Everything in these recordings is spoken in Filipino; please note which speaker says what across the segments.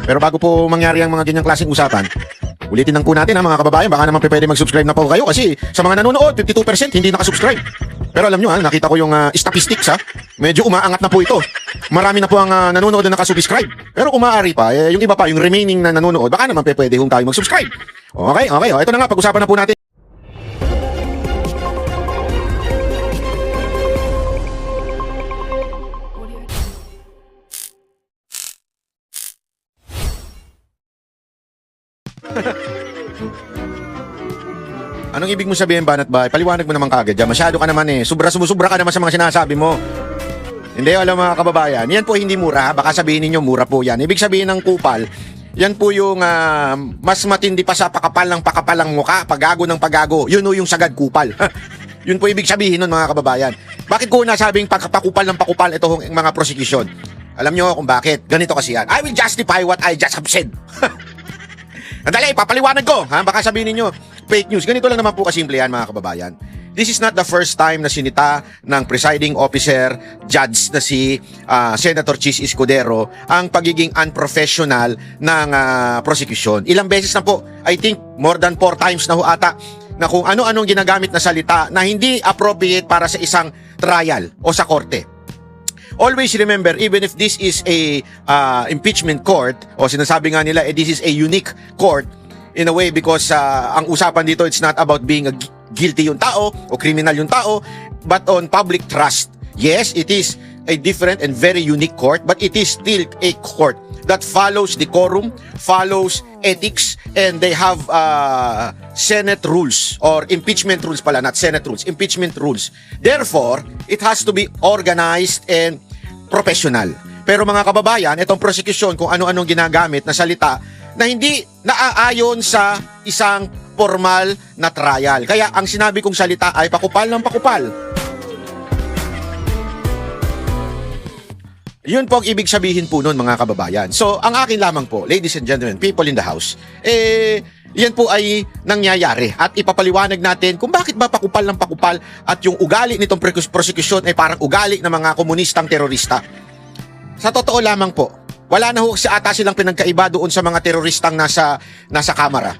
Speaker 1: Pero bago po mangyari ang mga ganyang klaseng usapan, ulitin lang po natin ha mga kababayan, baka naman pwede mag-subscribe na po kayo kasi sa mga nanonood, 52% hindi nakasubscribe. Pero alam nyo ha, nakita ko yung statistics ha, medyo umaangat na po ito. Marami na po ang nanonood na nakasubscribe. Pero kung maaari pa, yung iba pa, yung remaining na nanonood, baka naman pwede hong tayo mag-subscribe. Okay, ito na nga, pag-usapan na po natin. Anong ibig mo sabihin, Banat Bay? Paliwanag mo naman kagad dyan. Masyado ka naman eh. Sobra ka naman sa mga sinasabi mo. Hindi, alam mga kababayan. Yan po hindi mura. Baka sabihin ninyo mura po yan. Ibig sabihin ng kupal, yan po yung mas matindi pa sa pakapal ng mukha. Pagago ng pagago. Yun o yung sagad kupal. Yun po ibig sabihin nun mga kababayan. Bakit ko nasabing pakupal ng pakupal itong mga prosecution? Alam nyo kung bakit? Ganito kasi yan. I will justify what I just have said. Nadali, papaliwanag ko. Ha? Baka sabihin ninyo, fake news. Ganito lang naman po kasimple yan mga kababayan. This is not the first time na sinita ng presiding officer, judge na si Senator Chis Escudero ang pagiging unprofessional ng prosecution. Ilang beses na po, I think more than 4 times na ho ata, na kung ano-anong ginagamit na salita na hindi appropriate para sa isang trial o sa korte. Always remember, even if this is a impeachment court, o sinasabi nga nila, this is a unique court, in a way because ang usapan dito, it's not about being guilty yung tao o criminal yung tao, but on public trust. Yes, it is a different and very unique court, but it is still a court that follows decorum, follows ethics, and they have Senate rules, or impeachment rules pala, not Senate rules, impeachment rules. Therefore, it has to be organized and professional. Pero mga kababayan, itong prosecution, kung ano-anong ginagamit na salita na hindi naaayon sa isang formal na trial. Kaya ang sinabi kong salita ay pakupal ng pakupal. Yun po ang ibig sabihin po nun mga kababayan. So, ang akin lamang po, ladies and gentlemen, people in the house, yan po ay nangyayari at ipapaliwanag natin kung bakit ba pakupal ng pakupal at yung ugali nitong prosecution ay parang ugali ng mga komunistang terorista. Sa totoo lamang po, wala na ho ata silang pinagkaiba doon sa mga teroristang nasa kamara.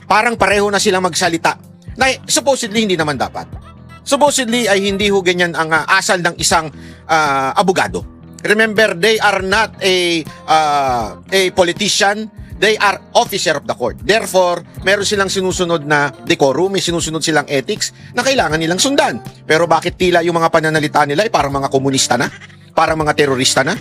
Speaker 1: Parang pareho na silang magsalita na supposedly hindi naman dapat. Supposedly ay hindi ho ganyan ang asal ng isang abogado. Remember, they are not a politician. They are officer of the court. Therefore, meron silang sinusunod na decorum, may sinusunod silang ethics na kailangan nilang sundan. Pero bakit tila yung mga pananalita nila ay parang mga komunista na? Parang mga terorista na?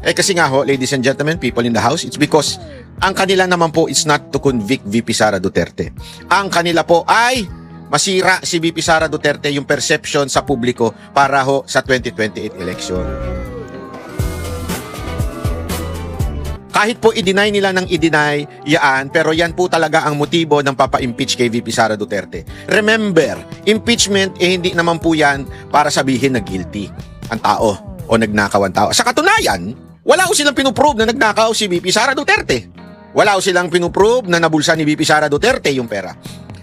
Speaker 1: Kasi nga ho, ladies and gentlemen, people in the house, it's because ang kanila naman po is not to convict VP Sara Duterte. Ang kanila po ay masira si VP Sara Duterte yung perception sa publiko para ho sa 2028 election. Kahit po i-deny nila ng i-deny yan, pero yan po talaga ang motibo ng papa-impeach kay VP Sara Duterte. Remember, impeachment hindi naman po yan para sabihin na guilty ang tao o nagnakaw ang tao. Sa katunayan, wala ko silang pinuprove na nagnakaw si VP Sara Duterte. Wala ko silang pinuprove na nabulsa ni VP Sara Duterte yung pera.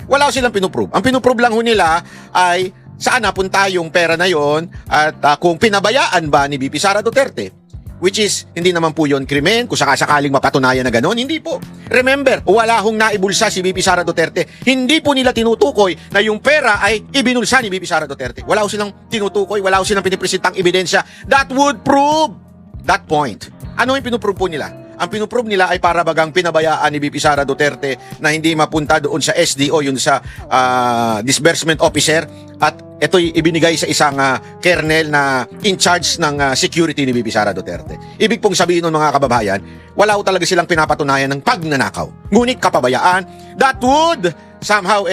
Speaker 1: Wala ko silang pinuprove. Ang pinuprove lang ho nila ay saan napunta yung pera na yon at kung pinabayaan ba ni VP Sara Duterte. Which is, hindi naman po yun krimen, kung sakasakaling mapatunayan na gano'n, hindi po. Remember, wala hong naibulsa si VP Sara Duterte. Hindi po nila tinutukoy na yung pera ay ibinulsa ni VP Sara Duterte. Wala ho silang tinutukoy, wala ho silang pinipresentang ebidensya that would prove that point. Ano yung pinuprove po nila? Ang pinuprove nila ay para bagang pinabayaan ni VP Sara Duterte na hindi mapunta doon sa SDO, yun sa disbursement officer, at ito'y ibinigay sa isang kernel na in charge ng security ni VP Sara Duterte. Ibig pong sabihin ng mga kababayan, wala ko talaga silang pinapatunayan ng pagnanakaw. Ngunit kapabayaan, that would somehow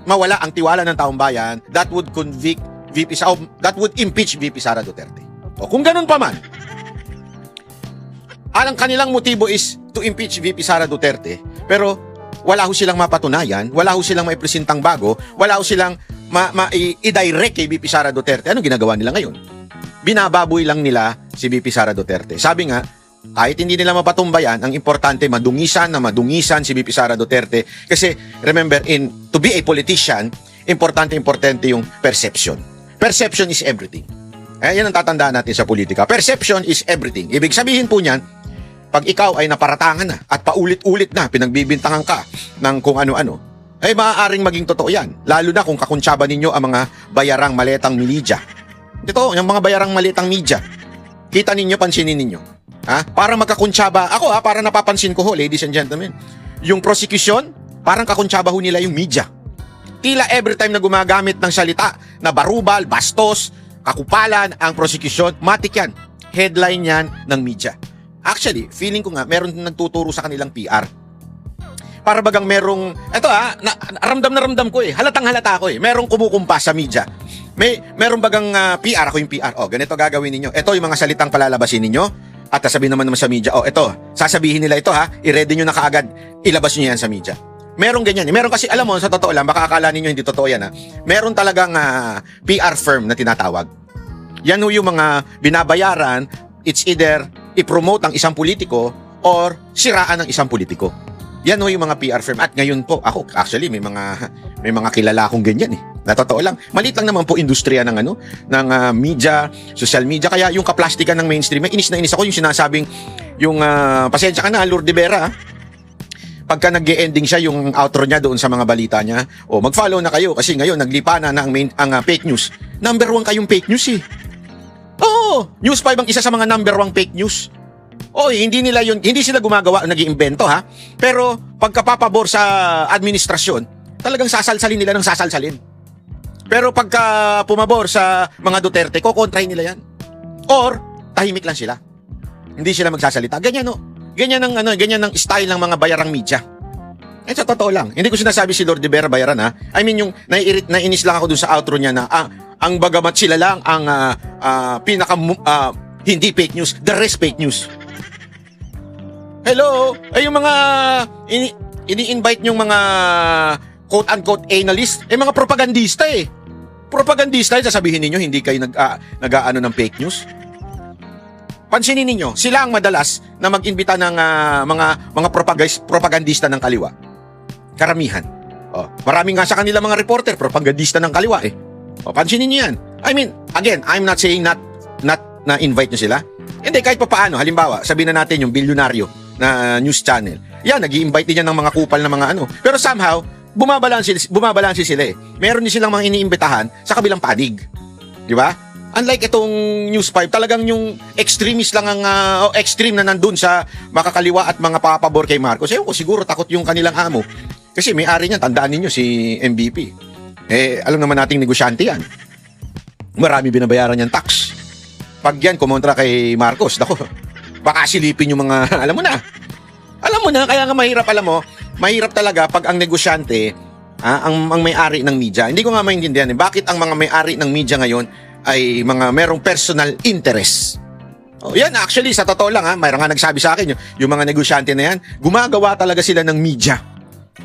Speaker 1: mawala ang tiwala ng taong bayan, that would convict VP Sara, that would impeach VP Sara Duterte. O kung ganun pa man, ang kanilang motibo is to impeach VP Sara Duterte, pero wala ho silang mapatunayan, wala ho silang maipresentang bago, wala ho silang i-direct kay VP Sara Duterte. Anong ginagawa nila ngayon? Binababoy lang nila si VP Sara Duterte. Sabi nga, kahit hindi nila mapatumbayan, ang importante madungisan si VP Sara Duterte. Kasi remember, to be a politician, importante yung perception. Perception is everything. Yan ang tatandaan natin sa politika. Perception is everything. Ibig sabihin po niyan, pag ikaw ay naparatangan na at paulit-ulit na pinagbibintangan ka ng kung ano-ano, ay maaaring maging totoo yan. Lalo na kung kakuntsaba ninyo ang mga bayarang maletang media. Ito, yung mga bayarang maletang media. Kita ninyo, pansinin ninyo. Para magkakuntsaba, para napapansin ko ho, ladies and gentlemen, yung prosecution, parang kakuntsaba ho nila yung media. Tila every time na gumagamit ng salita na barubal, bastos, kakupalan ang prosecution, matik yan. Headline yan ng media. Actually, feeling ko nga, meron nagtuturo sa kanilang PR. Para bagang merong, ramdam na ramdam ko halatang halata ko merong kumukumpas sa media. Meron bagang PR, ako yung PR. Ganito gagawin ninyo. Ito yung mga salitang palalabasin ninyo. At sabihin naman sa media, sasabihin nila ito i-ready nyo na kaagad, ilabas nyo yan sa media. Merong ganyan. Meron kasi, alam mo, sa totoo lang, baka akala ninyo hindi totoo yan Meron talagang PR firm na tinatawag. Yan yung mga binabayaran, it's either i-promote ang isang politiko or siraan ang isang politiko. Yan yung mga PR firm. At ngayon po, ako actually may mga kilala akong ganyan Na totoo lang. Maliit lang naman po industriya ng media, social media. Kaya yung kaplastikan ng mainstream, inis na inis ako yung sinasabing pasensya ka na, Lourdes Vera. Pagka nag-e-ending siya yung outro niya doon sa mga balita niya, mag-follow na kayo kasi ngayon naglipa na ang fake news. Number 1 kayong fake news News 5 ang isa sa mga number 1 fake news. Hindi sila gumagawa, nag-iimbento Pero pagkapapabor sa administrasyon, talagang sasalsalin nila ng sasalsalin. Pero pagka pumabor sa mga Duterte, kokontrahin nila yan. Or tahimik lang sila. Hindi sila magsasalita. Ganyan Ganyan ang style ng mga bayarang media. Sa totoo lang. Hindi ko sinasabi si Lourdes Vera bayaran I mean yung nainis lang ako dun sa outro niya na ang bagamat sila lang ang pinaka hindi fake news, the rest fake news. Hello, yung mga ini-invite yung mga quote-unquote analyst, mga propagandista Propagandista, sasabihin ninyo hindi kayo nag-aano ng fake news. Pansinin ninyo, sila ang madalas na mag-imbita ng mga propagandista ng kaliwa. Karamihan. Maraming nga sa kanila mga reporter, propagandista ng kaliwa pansinin niyo yan. I mean, again, I'm not saying not na invite nyo sila. Hindi, kahit pa paano, halimbawa, sabihin na natin yung bilyonaryo na news channel. Yan, nag-i-invite din yan ng mga kupal na mga Pero somehow, bumabalansi sila Meron din silang mga iniimbitahan sa kabilang panig. Di ba? Unlike itong News 5, talagang yung extremist lang ang extreme na nandun sa makakaliwa at mga papabor kay Marcos. Siguro takot yung kanilang amo. Kasi may-ari niyan, tandaan ninyo si MVP. Alam naman nating negosyante yan. Marami binabayaran niyang tax. Pag yan kumontra kay Marcos, baka silipin yung mga, alam mo na, kaya nga mahirap talaga pag ang negosyante, ang may-ari ng media. Hindi ko nga maintindihan bakit ang mga may-ari ng media ngayon ay mga merong personal interest. Yan actually, sa totoo lang mayroon nga nagsabi sa akin, yung mga negosyante na yan, gumagawa talaga sila ng media.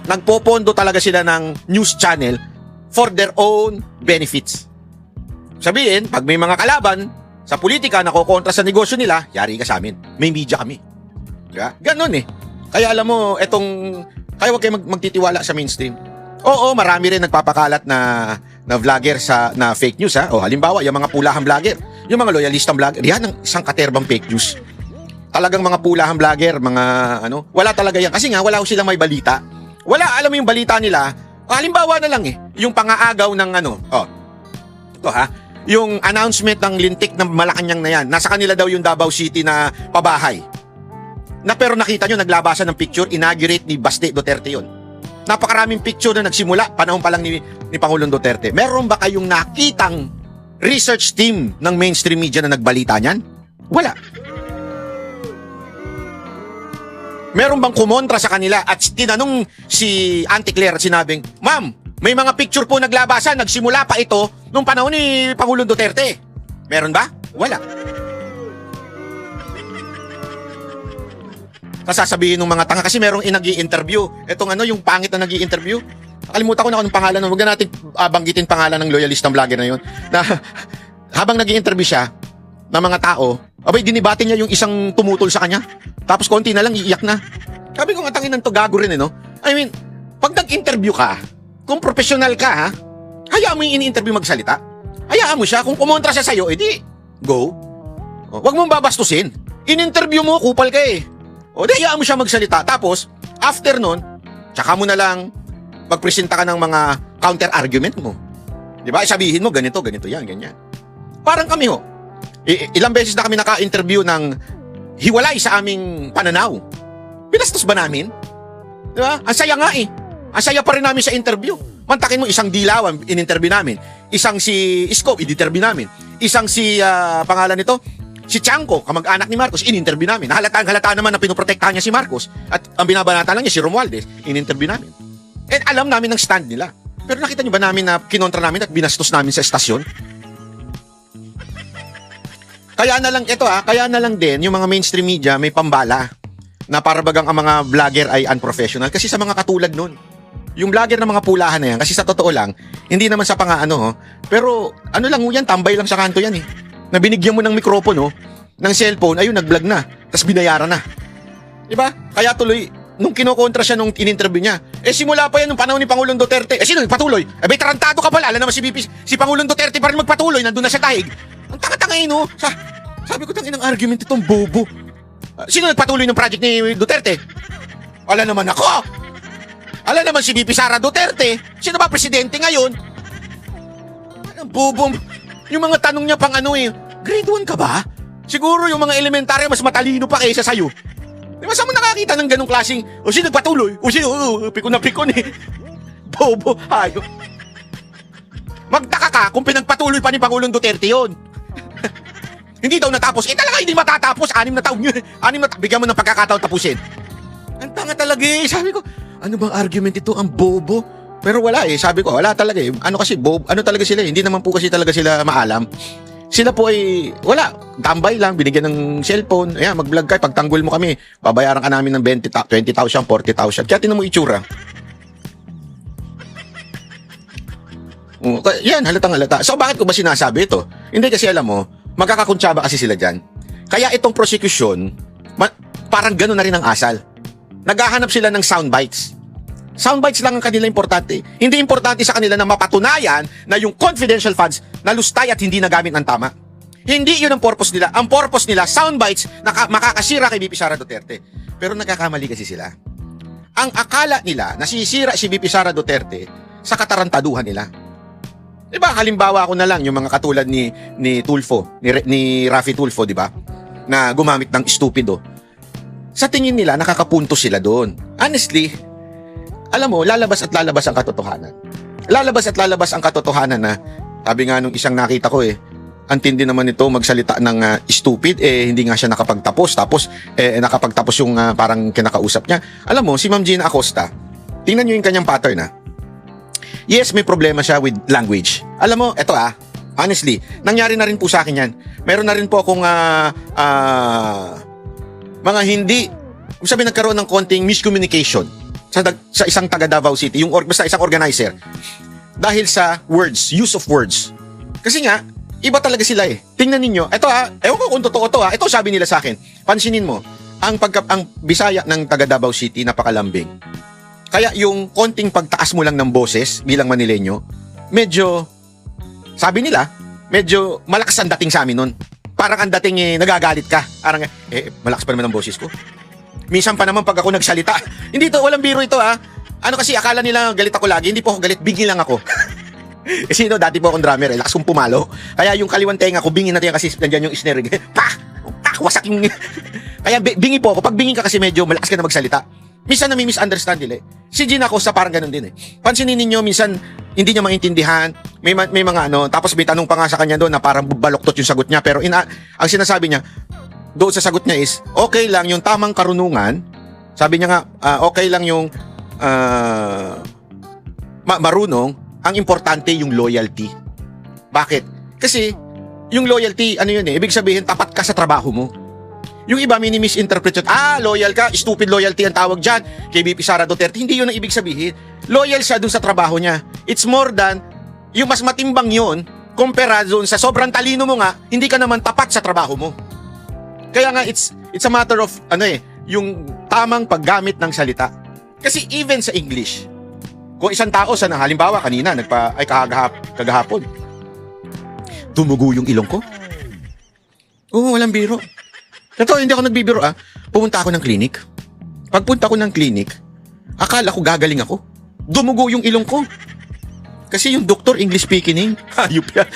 Speaker 1: Nagpopondo talaga sila ng news channel for their own benefits. Sabihin, pag may mga kalaban sa politika na kukontra sa negosyo nila, yari ka sa amin. May media kami. Diba? Ganon Kaya alam mo, kaya huwag kayo magtitiwala sa mainstream. Oo, marami rin nagpapakalat na vlogger na fake news halimbawa, yung mga pulahang vlogger, yung mga loyalistang vlogger, yan ang isang katerbang fake news. Talagang mga pulahang vlogger, mga wala talaga yan. Kasi nga, wala ko silang may balita. Wala, alam mo yung balita nila, halimbawa na lang yung pangaagaw ng ito yung announcement ng lintik ng Malacanang na yan, nasa kanila daw yung Davao City na pabahay. Pero nakita nyo, naglabasan ng picture, inaugurate ni Baste Duterte yun. Napakaraming picture na nagsimula, panahon pa lang ni Pangulong Duterte. Meron ba kayong nakitang research team ng mainstream media na nagbalita niyan? Wala. Meron bang kumontra sa kanila at tinanong si Auntie Claire at sinabing, Ma'am, may mga picture po naglabasan, nagsimula pa ito nung panahon ni Pangulong Duterte. Meron ba? Wala. Sasabihin ng mga tanga kasi merong nag-i-interview. Etong yung pangit na nag-i-interview. Nakalimutan ko na anong pangalan. Huwag na natin banggitin pangalan ng loyalistang vlogger na yun. Na habang nag-i-interview siya ng mga tao, dinibate niya yung isang tumutol sa kanya. Tapos konti na lang, iiyak na. Sabi ko, tanginan to, gago rin I mean, pag nag-interview ka, kung professional ka hayaan mo yung ini-interview magsalita. Hayaan mo siya. Kung kumontra siya sa'yo, edi, go. Huwag mong babastusin. In-interview mo, kupal ka O, di, hayaan mo siya magsalita. Tapos, after nun, tsaka mo na lang magpresenta ka ng mga counter-argument mo. Di ba? Sabihin mo, ganito, yan, ganyan. Parang kami ho. Ilang beses na kami naka-interview ng hiwalay sa aming pananaw. Pinastos ba namin? Di ba? Ang saya nga eh. Ang saya pa rin namin sa interview. Mantakin mo, isang Dilawan, in-interview namin. Isang si Isko, in-interview namin. Isang si, pangalan nito, si Chanko, kamag-anak ni Marcos, in-interview namin. Halata naman na pinoprotektahan niya si Marcos. At ang binabanata lang niya, si Romualdez, in-interview namin. And alam namin ang stand nila. Pero nakita niyo ba namin na kinontra namin at binastos namin sa estasyon? Kaya na lang din, yung mga mainstream media may pambala na para bagang ang mga vlogger ay unprofessional kasi sa mga katulad nun. Yung vlogger ng mga pulahan na yan, kasi sa totoo lang, hindi naman sa pero ano lang yan, tambay lang sa kanto yan eh. Na binigyan mo ng mikropono, ng cellphone, ayun, nag-vlog na, tapos binayaran na. Diba? Kaya tuloy, nung kinokontra siya nung in-interview niya, simula pa yan nung panahon ni Pangulong Duterte, sino nagpatuloy? May tarantado ka pala, alam naman si Pangulong Duterte pa rin magpatuloy, nandun na sa tahig. Ang tanga-tanga no? Sabi ko, tangin ang argument itong bobo. Sino nagpatuloy ng project ni Duterte? Wala naman ako. Wala naman si VP Sara Duterte. Sino ba presidente ngayon? Ang bobo. Yung mga tanong niya pang grade 1 ka ba? Siguro yung mga elementary mas matalino pa kaysa sa'yo. Di ba saan mo nakakita ng ganong klaseng, sino nagpatuloy? Pikon na pikon eh. Bobo, hayo. Magtaka ka kung pinagpatuloy pa ni Pangulong Duterte yun. Hindi daw natapos. Talaga hindi matatapos. 6 na taon yun. Bigyan mo ng pagkakataon tapusin. Ang tanga talaga eh. Sabi ko, ano bang argument ito? Ang bobo. Pero wala eh. Sabi ko, wala talaga eh. Ano talaga sila eh. Hindi naman po kasi talaga sila maalam. Sila po ay, wala. Tambay lang. Binigyan ng cellphone. Ayan, mag-vlog ka. Pagtanggol mo kami, babayaran ka namin ng 20,000, 40,000. Kaya tinan mo itsura. Yan, halatang-halata. So bakit ko ba sinasabi ito? Hindi kasi alam mo, magkakakuntsaba kasi sila dyan. Kaya itong prosecution, parang gano'n na rin ang asal. Naghahanap sila ng soundbites. Soundbites lang ang kanila importante. Hindi importante sa kanila na mapatunayan na yung confidential funds nalustay at hindi nagamit ng tama. Hindi yun ang purpose nila. Ang purpose nila, soundbites na makakasira kay VP Sara Duterte. Pero nagkakamali kasi sila. Ang akala nila, nasisira si VP Sara Duterte sa katarantaduhan nila. Diba, halimbawa ko na lang yung mga katulad ni Tulfo, ni Raffy Tulfo, diba? Na gumamit ng stupido. Sa tingin nila, nakakapunto sila doon. Honestly, alam mo, lalabas at lalabas ang katotohanan. Lalabas at lalabas ang katotohanan na, sabi nga nung isang nakita ko ang tindi naman ito magsalita ng stupid, hindi nga siya nakapagtapos. Tapos, nakapagtapos yung parang kinakausap niya. Alam mo, si Ma'am Gina Acosta, tingnan nyo yung kanyang pattern Yes, may problema siya with language. Alam mo, eto honestly, nangyari na rin po sa akin yan. Meron na rin po akong mga hindi, sabi nagkaroon ng konting miscommunication sa isang taga Davao City, basta isang organizer. Dahil sa words, use of words. Kasi nga, iba talaga sila eh. Tingnan ninyo, eto ewan ko kung totoo to ito sabi nila sa akin. Pansinin mo, ang Bisaya ng taga Davao City, napakalambing. Kaya yung konting pagtaas mo lang ng boses bilang Manileño, medyo, sabi nila, medyo malakas ang dating sa amin nun. Parang ang dating nagagalit ka. Parang, malakas pa naman ang boses ko. Minsan pa naman pag ako nagsalita, hindi to, walang biro ito Ano kasi, akala nila galit ako lagi, hindi po ako galit, bingi lang ako. Kasi dati po akong drummer, lakas kong pumalo. Kaya yung kaliwang tenga ko, bingin natin kasi nandiyan yung snare. Wasak yung... Kaya bingi po ako. Pag bingi ka kasi medyo malakas ka na magsalita. Minsan na may misunderstand nila Si Gina Acosta parang ganun din Pansinin ninyo, minsan hindi niya maintindihan. May mga tapos may tanong pa nga sa kanya doon na parang baloktot yung sagot niya. Pero ang sinasabi niya, doon sa sagot niya is, okay lang yung tamang karunungan. Sabi niya nga, okay lang yung marunong. Ang importante yung loyalty. Bakit? Kasi yung loyalty, ibig sabihin, tapat ka sa trabaho mo. Yung iba, mini-misinterpret yun. Loyal ka, stupid loyalty ang tawag dyan. Kay VP Sara Duterte, hindi yun ang ibig sabihin. Loyal siya dun sa trabaho niya. It's more than, yung mas matimbang yun, kumpara dun sa sobrang talino mo nga, hindi ka naman tapat sa trabaho mo. Kaya nga, it's a matter of, yung tamang paggamit ng salita. Kasi even sa English, kung isang tao halimbawa kanina, kagahapon, tumugo yung ilong ko. Oo, walang biro. Ito, hindi ako nagbibiro pumunta ako ng clinic. Pagpunta ko ng clinic, akala ko gagaling ako. Dumugo yung ilong ko. Kasi yung doktor, English speaking eh. Hayop yan.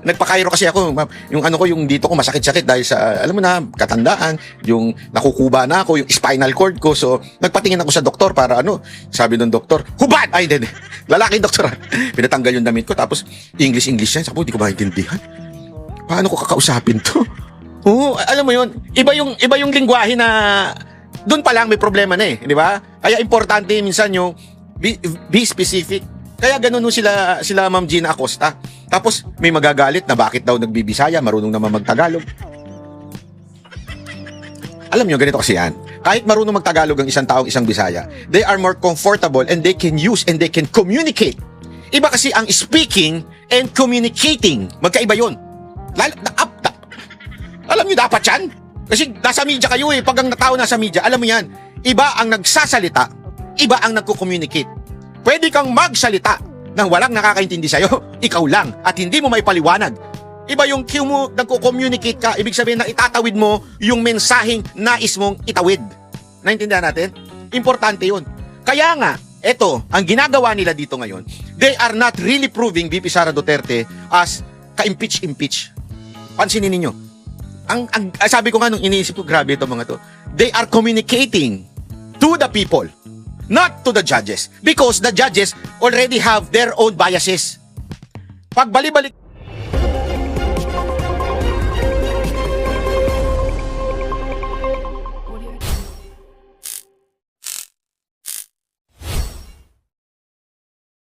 Speaker 1: Nagpa-Cairo kasi ako. Yung ano ko, yung dito ko masakit-sakit dahil sa, alam mo na, katandaan. Yung nakukuba na ako, yung spinal cord ko. So, nagpatingin ako sa doktor para ano, sabi ng doktor, hubad! Ay, hindi. Lalaki doktor. Pinatanggal yung damit ko. Tapos, English yan. Sabi ko, hindi ko maintindihan. Paano ko kakausapin to? Oo, alam mo yun, iba yung lingwahe na doon pa lang may problema na eh, di ba? Kaya importante minsan yung be specific. Kaya ganun sila Ma'am Gina Acosta. Tapos may magagalit na bakit daw nagbibisaya, marunong naman magtagalog. Alam nyo, ganito kasi yan. Kahit marunong magtagalog ang isang taong isang Bisaya, they are more comfortable and they can use and they can communicate. Iba kasi ang speaking and communicating. Magkaiba yun. Alam nyo dapat yan? Kasi nasa media kayo eh. Pag ang tao nasa media, alam mo yan. Iba ang nagsasalita, iba ang nagko-communicate. Pwede kang magsalita nang walang nakakaintindi sa'yo. Ikaw lang. At hindi mo maipaliwanag. Iba yung cue mo, nagko-communicate ka. Ibig sabihin na itatawid mo yung mensaheng nais mong itawid. Naintindihan natin? Importante yun. Kaya nga, eto, ang ginagawa nila dito ngayon, they are not really proving VP Sara Duterte as ka-impeach. Pansinin ninyo. Ang sabi ko nga nung iniisip ko, grabe itong mga to. They are communicating to the people, not to the judges. Because the judges already have their own biases. Pag bali-balik